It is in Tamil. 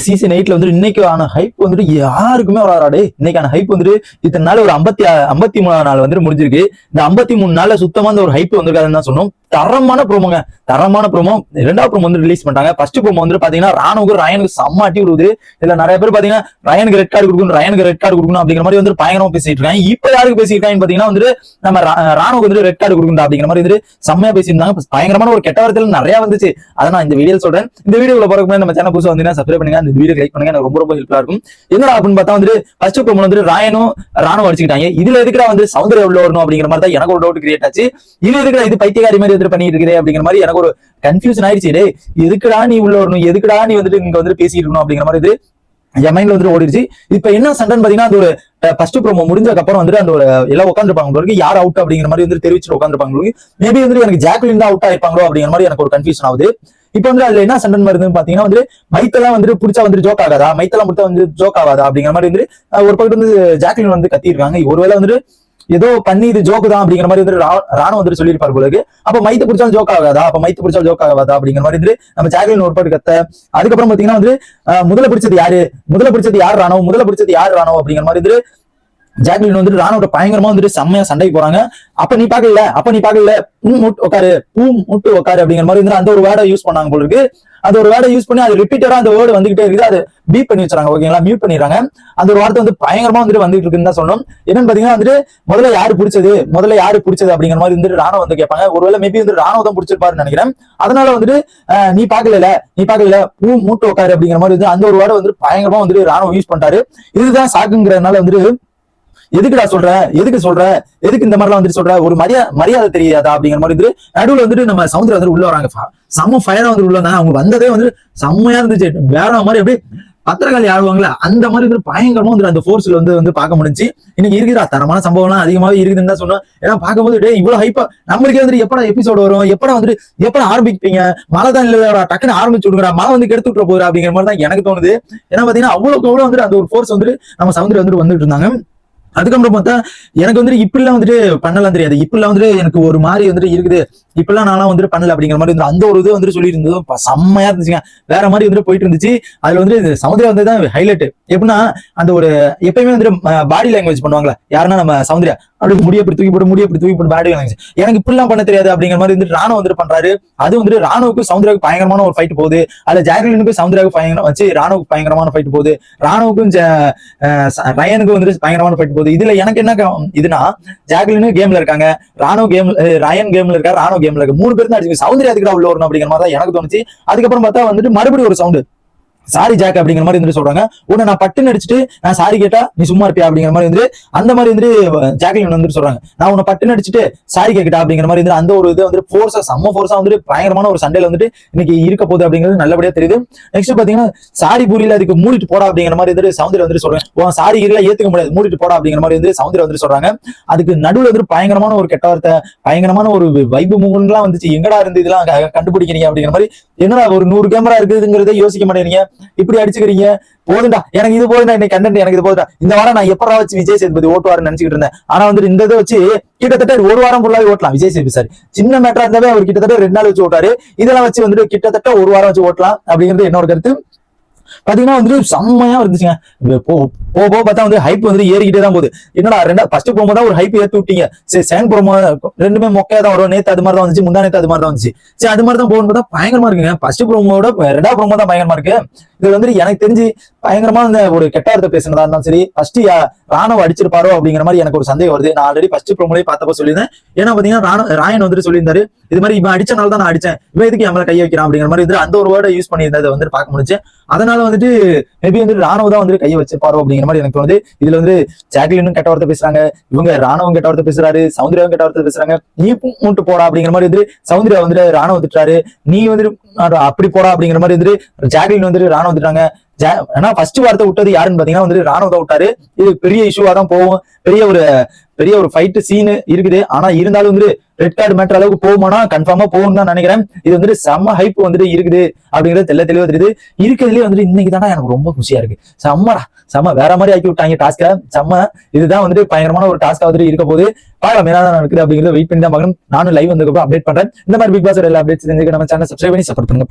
சீசன் 8ல வந்து இன்னைக்கான ஹைப் வந்துட்டு யாருக்குமே வராடே. இன்னைக்கான ஹைப் வந்துட்டு இத்தனை நாள் ஒரு 53 நாள் வந்துட்டு முடிஞ்சிருக்கு. இந்த 53 நாள்ல சுத்தமா இந்த ஒரு ஹைப் வந்திருக்காதுன்னு தான் சொன்னோம். தரமான ப்ரோமோங்க, தரமான ப்ரோமோ. 2வது ப்ரோமோ வந்து ரிலீஸ் பண்ணிட்டாங்க. ஃபர்ஸ்ட் ப்ரோமோ வந்து பாத்தீங்கன்னா ராணுவுக்கு ரயனுக்கு செம்ம அடி விடுது. இதுல நிறைய பேர் பாத்தீங்கன்னா ரயனுக்கு ரெட் கார்டு கொடுக்கணும், ரயனுக்கு ரெட் கார்டு கொடுக்கணும் அப்படிங்கிற மாதிரி வந்து பயங்கரமா பேசிட்டு இருக்காங்க. இப்ப யாருக்கு பேசியிருக்காங்க பாத்தீங்கன்னா வந்து நம்ம ராணுவுக்கு வந்து ரெட் கார்டு கொடுக்கணும் அப்படிங்கிற மாதிரி வந்து செம்மையா பேசியிருந்தாங்க. பயங்கரமான ஒரு கெட்ட வார்த்தைகள் நிறைய வந்துச்சு. அதை நான் இந்த வீடியோ சொல்றேன். இந்த வீடியோல போறதுக்கு நம்ம சேனல் புதுசா வந்தீங்கன்னா சப்ஸ்கிரைப் பண்ணுங்க, இந்த வீடியோ லைக் பண்ணுங்க, எனக்கு ரொம்ப ஹெல்ப்ஃபுல்லா இருக்கும். என்னடா அப்படின்னு பார்த்தா வந்து ஃபர்ஸ்ட் ப்ரோமோ வந்து ராயனும் ராணுவ அடிச்சுக்கிட்டாங்க. இதுல எதுக்குடா வந்து சௌந்தர்யா உள்ள வரணும் அப்படிங்கிற மாதிரி தான் எனக்கு ஒரு டவுட் கிரியேட் ஆச்சு. இது எதுக்குடா இது பைத்தியக்காரி மாதிரி எதிர்ப்பு பண்ணிட்டு இருக்குது அப்படிங்கிற மாதிரி எனக்கு ஒரு கன்ஃபியூஷன் ஆயிடுச்சு. டே எதுக்குடா நீ உள்ள வரணும், எதுக்குடா நீ வந்துட்டு இங்க வந்து பேசிட்டு இருக்கணும் அப்படிங்கிற மாதிரி இது என் மைண்ட்ல வந்து ஓடிடுச்சு. இப்ப என்ன சண்டைன்னு பாத்தீங்கன்னா அந்த ஒரு ஃபர்ஸ்ட் ப்ரோமோ முடிஞ்சதுக்கு அப்புறம் வந்து அந்த ஒரு எல்லாம் உட்காந்துருப்பாங்க, யார் அவுட் அப்படிங்கிற மாதிரி வந்து தெரிவிச்சு உட்காந்துருப்பாங்க. மேபி வந்து எனக்கு ஜாக்லின் தான் அவுட் ஆயிருப்பாங்களோ அப்படிங்கிற மாதிரி எனக்கு ஒரு கன்ஃபியூஷன் ஆகுது. இப்ப வந்து அதுல என்ன சண்டன் வருதுன்னு பாத்தீங்கன்னா வந்து மைத்தெல்லாம் வந்து பிடிச்சா வந்து ஜோக் ஆகாதா, மைத்தெல்லாம் பிடிச்சா வந்து ஜோக் ஆகாதா அப்படிங்கிற மாதிரி வந்து ஒரு பக்கத்து வந்து ஜாக்லின் வந்து கத்திருக்காங்க. ஒருவேளை வந்துட்டு ஏதோ பண்ணி இது ஜோக்கு தான் அப்படிங்கிற மாதிரி வந்து ராணுவ வந்துட்டு சொல்லியிருப்பாரு போல. அப்ப மைத்து பிடிச்சாலும் ஜோக் ஆகாதா, அப்ப மைத்து பிடிச்சாலும் ஜோக் ஆகாதா அப்படிங்கிற மாதிரி வந்து நம்ம ஜாக்லின் ஒரு பாட்டு கத்த. அதுக்கப்புறம் பாத்தீங்கன்னா வந்து முதல்ல பிடிச்சது யார் ராணுவ, முதல்ல பிடிச்சது யார் ராணுவ அப்படிங்கிற மாதிரி வந்து ஜாக்லின் வந்துட்டு ராணுவ பயங்கரமா வந்துட்டு செம்மையா சண்டைக்கு போறாங்க. அப்ப நீ பாக்கல பூ முட்டு உட்காரு அப்படிங்கிற மாதிரி வந்து அந்த ஒரு வேர்டை யூஸ் பண்ணாங்க போல இருக்கு. அந்த ஒரு வேர்டை யூஸ் பண்ணி அது ரிப்பீட்டரா அந்த வேர்டு வந்துகிட்டே இருக்குது. அது பீப் பண்ணி வச்சாங்க, ஓகேங்களா, மியூட் பண்ணிடுறாங்க. அந்த ஒரு வார்த்தை வந்து பயங்கரமா வந்துட்டு வந்துட்டு இருக்குன்னு தான் சொல்லணும். என்னன்னு பாத்தீங்கன்னா வந்துட்டு முதல்ல யாரு பிடிச்சது அப்படிங்கிற மாதிரி வந்துட்டு ராணுவ வந்து கேட்பாங்க. ஒருவேளை மேபி வந்து ராணுவ தான் பிடிச்சிருப்பாருன்னு நினைக்கிறேன். அதனால வந்துட்டு நீ பாக்கல பூ மூட்டு உட்காரு அப்படிங்கிற மாதிரி வந்து அந்த ஒரு வேர்டை வந்து பயங்கரமா வந்துட்டு ராணுவ யூஸ் பண்ணிட்டாரு. இதுதான் சாக்குங்கிறதுனால வந்துட்டு எதுக்குடா சொல்ற, எதுக்கு இந்த மாதிரிலாம் வந்துட்டு சொல்ற, ஒரு மரியாதை தெரியாதா அப்படிங்கிற மாதிரி வந்து நடுவுல வந்துட்டு நம்ம சவுந்தர்யா வந்து உள்ள வராங்க. செம்ம ஃபயரா வந்து உள்ள வந்தாங்க. அவங்க வந்ததே வந்து செம்மையா இருந்துச்சு. வேற மாதிரி அப்படியே பத்திரகாளி ஆடுவாங்களா அந்த மாதிரி வந்து பயங்கரமா வந்து அந்த போர்ஸ்ல வந்து பார்க்க முடிஞ்சு. இன்னைக்கு இருக்குதா தரமான சம்பவம்லாம் அதிகமாவே இருக்குதுன்னு தான் சொன்னோம். ஏன்னா பார்க்கும்போது இவ்வளவு ஹைப்பா நம்மளுக்கே வந்துட்டு எப்படா எபிசோடு வரும், எப்படா ஆரம்பிப்பீங்க, மழை தான் இல்ல டக்குன்னு ஆரம்பிச்சு விடுறா, மழை வந்து கெடுத்து விட்டுற போகுது அப்படிங்கிற மாதிரி தான் எனக்கு தோணுது. ஏன்னா பாத்தீங்கன்னா அவ்வளவுக்கு அவ்வளவு வந்துட்டு அந்த ஒரு போர்ஸ் வந்துட்டு நம்ம சவுந்தர்யா வந்துட்டு இருந்தாங்க. அதுக்கப்புறம் பார்த்தா எனக்கு வந்துட்டு இப்படிலாம் வந்துட்டு பண்ணலாம் தெரியாது. இப்படிலாம் வந்துட்டு எனக்கு ஒரு மாதிரி வந்துட்டு இருக்குது, இப்பெல்லாம் நான்லாம் வந்துட்டு பண்ணல அப்படிங்கிற மாதிரி அந்த ஒரு இது வந்துட்டு சொல்லி இருந்ததும் செம்மையா இருந்துச்சுங்க. வேற மாதிரி வந்துட்டு போயிட்டு இருந்துச்சு. அதுல வந்து சௌந்தர்யா வந்து தான் ஹைலைட். எப்படின்னா அந்த ஒரு எப்பயுமே வந்துட்டு பாடி லாங்குவேஜ் பண்ணுவாங்களா யாருன்னா நம்ம சௌந்தர்யா அப்படி முடிய அப்படி தூக்கி போட்டு பாடி லாங்குவேஜ் எனக்கு இப்படிலாம் பண்ண தெரியாது அப்படிங்கிற மாதிரி வந்துட்டு ராணுவ வந்துட்டு பண்றாரு. அது வந்துட்டு ராணுவுக்கும் சௌந்தர்யாவுக்கு பயங்கரமான ஒரு ஃபைட் போகுது. அதுல ஜாக்லினுக்கும் சௌந்தர்யாவுக்கு பயங்கரம் வச்சு ராணுவுக்கு பயங்கரமான ஃபைட் போகுது. ராணுவுக்கும் ரயனுக்கும் வந்துட்டு பயங்கரமான ஃபைட் போகுது. இதுல எனக்கு என்ன இதுனா ஜாக்லின் கேம்ல இருக்காங்க, ரயன் கேம்ல இருக்கா, ராணுவ கேம்ல இருக்கு. 3 பேர் தான் அடிச்சு சௌந்தர்யா அதுக்கு உள்ள வரணும் அப்படிங்கிற மாதிரி தான் எனக்கு தோணுச்சு. அதுக்கப்புறம் பார்த்தா வந்துட்டு மறுபடியும் ஒரு சவுண்டு சாரி ஜாக் அப்படிங்கிற மாதிரி வந்து சொல்றாங்க. உடனே நான் பட்டுன்னு அடிச்சுட்டு நான் சாரி கேட்டா நீ சும்மா இருப்பியா அப்படிங்கிற மாதிரி வந்து அந்த மாதிரி வந்து ஜாக்லின் வந்து சொல்றாங்க. நான் உன்னை பட்டுன்னு அடிச்சுட்டு சாரி கேட்டா அப்படிங்கிற மாதிரி வந்து அந்த ஒரு இது வந்து செம்ம ஃபோர்ஸா வந்துட்டு பயங்கரமான ஒரு சண்டையில வந்துட்டு இன்னைக்கு இருக்க போகுது அப்படிங்கிறது நல்லபடியா தெரியுது. நெக்ஸ்ட் பாத்தீங்கன்னா சாரி பூரியில அதுக்கு மூடிட்டு போடா அப்படிங்கிற மாதிரி வந்து சௌந்தர்யா வந்து சொல்றேன். சாரி கீழ ஏத்துக்க முடியாது, மூடிட்டு போடா அப்படிங்கிற மாதிரி வந்து சௌந்தர்யா வந்து சொல்றாங்க. அதுக்கு நடுவுல வந்து பயங்கரமான ஒரு கெட்ட வார்த்தை, பயங்கரமான ஒரு வைப்பு மூவ்மெண்ட் எல்லாம் வந்துச்சு. எங்கடா இருந்து இதெல்லாம் கண்டுபிடிக்கிறீங்க அப்படிங்கிற மாதிரி. என்னடா ஒரு 100 கேமரா இருக்குதுங்கிறத யோசிக்க மாட்டேங்கிறீங்க, இப்படி அடிச்சுக்கிறீங்க. போதுண்டா எனக்கு இது போதுண்டா, இன்னைக்கு கண்டென்ட் எனக்கு இது போதுடா. இந்த வாரம் நான் எப்படா வச்சு விஜய் சேதுபதி ஓட்டுவாருன்னு நினைச்சுக்கிட்டு இருந்தேன். ஆனா வந்துட்டு இந்த இதை வச்சு கிட்டத்தட்ட ஒரு வாரம் ஃபுல்லாவே ஓட்டலாம் விஜய் சேதுபதி சார். சின்ன மேட்டரா இருந்தாவே அவர் கிட்டத்தட்ட 2 நாள் வச்சு ஓட்டாரு. இதெல்லாம் வச்சு வந்துட்டு கிட்டத்தட்ட ஒரு வாரம் வச்சு ஓட்டலாம் அப்படிங்கிறது என்னோட கருத்து. பாத்தீங்கன்னா வந்துட்டு செம்மையா இருந்துச்சுங்க. போக பார்த்தா வந்து ஹைப் வந்து ஏறிக்கிட்டே தான் போகுது. என்னடா ஃபர்ஸ்ட் ப்ரோமோ தான் ஒரு ஹைப் ஏற்றி விட்டீங்க, சரி செகண்ட் ப்ரோமோ ரெண்டுமே மொக்கையா தான் வரும். நேத்து அது மாதிரி தான் வந்துச்சு, முந்தா நேத்து அது மாதிரி தான் வந்துச்சு. சரி அது மாதிரி தான் போகணும் பார்த்தா பயங்கரமா இருக்குங்க. ஃபர்ஸ்ட் ப்ரோமோட 2வது ப்ரோமோ தான் பயங்கரமா இருக்கு. இது வந்துட்டு எனக்கு தெரிஞ்சு பயங்கரமா இந்த ஒரு கெட்ட வார்த்தை பேசுனதா இருந்தாலும் சரி, ஃபர்ஸ்ட் ராணுவ அடிச்சிருப்பாரோ அப்படிங்கிற மாதிரி எனக்கு ஒரு சந்தேகம் வருது. நான் ஆல்ரெடி ஃபர்ஸ்ட் ப்ரோமோலே பார்த்தப்ப சொல்லியிருந்தேன். ஏன்னா பாத்தீங்கன்னா ராயன் வந்துட்டு சொல்லியிருந்தாரு, இது மாதிரி இவன் அடிச்சனால தான் நான் அடிச்சேன், இவன் எதுக்கு என் மேல கை வைக்கிறான் அப்படிங்கிற மாதிரி வந்து அந்த ஒரு வேர்டை யூஸ் பண்ணியிருந்ததை வந்து பார்க்க முடிஞ்சு. அதனால வந்துட்டு மேபி வந்து ராணுவ தான் வந்து கையை வச்சிருப்பாரோ அப்படிங்கிற மாதிரி எனக்கு தோணுது. இதுல வந்து ஜாக்லினும் கெட்ட வார்த்தை பேசுறாங்க, இவங்க ராணுவம் கெட்ட வார்த்தை பேசுறாரு, சௌந்தர்யாவும் கெட்ட வார்த்தை பேசுறாங்க. நீ மூட்டு போடா அப்படிங்கிற மாதிரி வந்து சௌந்தர்யா வந்துட்டு ராணுவ திட்டுறாரு, நீ வந்துட்டு அப்படி போடா அப்படிங்கிற மாதிரி வந்துட்டு ஜாக்லின் வந்துட்டு ராணுவ திட்டாங்க. ஏன்னா ஃபர்ஸ்ட் வார்த்தை விட்டது யாருன்னு பாத்தீங்கன்னா வந்து ராணுவ தான் விட்டாரு. இது பெரிய இஷ்யூவா தான் போகும், பெரிய ஒரு ஃபைட் சீன் இருக்குது. ஆனா இருந்தாலும் வந்து ரெட் கார்டு மேட்டர் அளவுக்கு போகுமானா கன்ஃபார்மா போகும்னு தான் நினைக்கிறேன். இது வந்துட்டு செம்ம ஹைப் வந்துட்டு இருக்குது அப்படிங்கிறது தெளிவா தெரியுது. இருக்கிறதுலயே வந்துட்டு இன்னைக்கு தானே எனக்கு ரொம்ப குஷியா இருக்கு. செம்ம வேற மாதிரி ஆக்கி விட்டாங்க டாஸ்க. இதுதான் வந்துட்டு பயங்கரமான ஒரு டாஸ்கா வந்துட்டு இருக்க போது. பார்க்கலாம் என்ன இருக்குது அப்படிங்கிறத வெயிட் பண்ணி தான் பார்க்கணும். நானும் லைவ் வந்ததுக்கு அப்டேட் பண்றேன். இந்த மாதிரி பிக் பாஸ் எல்லா அப்டேட்ஸ் நம்ம சேனல் சப்ஸ்கிரைப் பண்ணி சப்போர்ட் பண்ணுங்க.